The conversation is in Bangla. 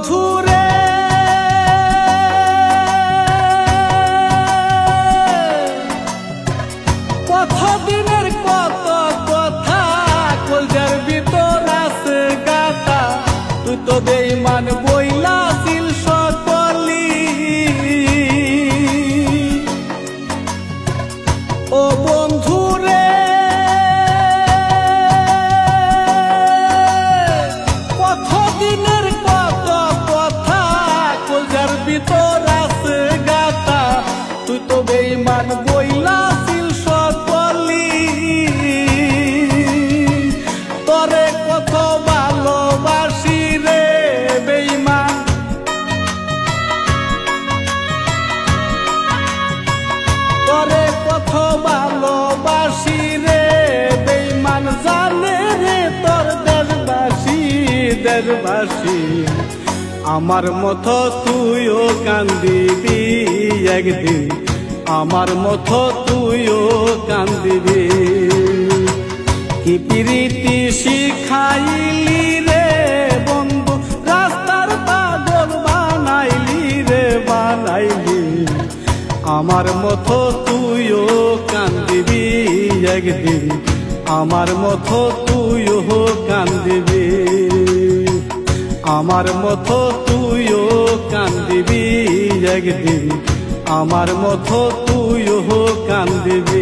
বন্ধুরে কতদিনের কত কথা কলজার ভিতর আছে গাথা, তুই তো বেঈমান বইলাছিল সকলি। ও বন্ধুরে কতদিনের কত কথা কলজার ভিতর আছে গাথা, তুই তো বেঈমান বইলাছিল সকলি। তরে কত ভালোবাসি রে বেঈমান, তরে কত ভালোবাসি রে বেঈমান, জানে রে তোর দেশবাসী দেশবাসী। আমার মতো তুইও কান্দিবি একদিন, আমার মতো তুইও কান্দিবি। কি প্রীতি শিখাইলি রে বন্ধু, রাস্তার পাগল বানাইলি রে বানাইলি। আমার মতো তুইও কান্দিবি একদিন, আমার মতো তুইও কান্দিবি। আমার মতো তুইও কান্দিবি একদিন, আমার মতো তুইও কান্দিবি।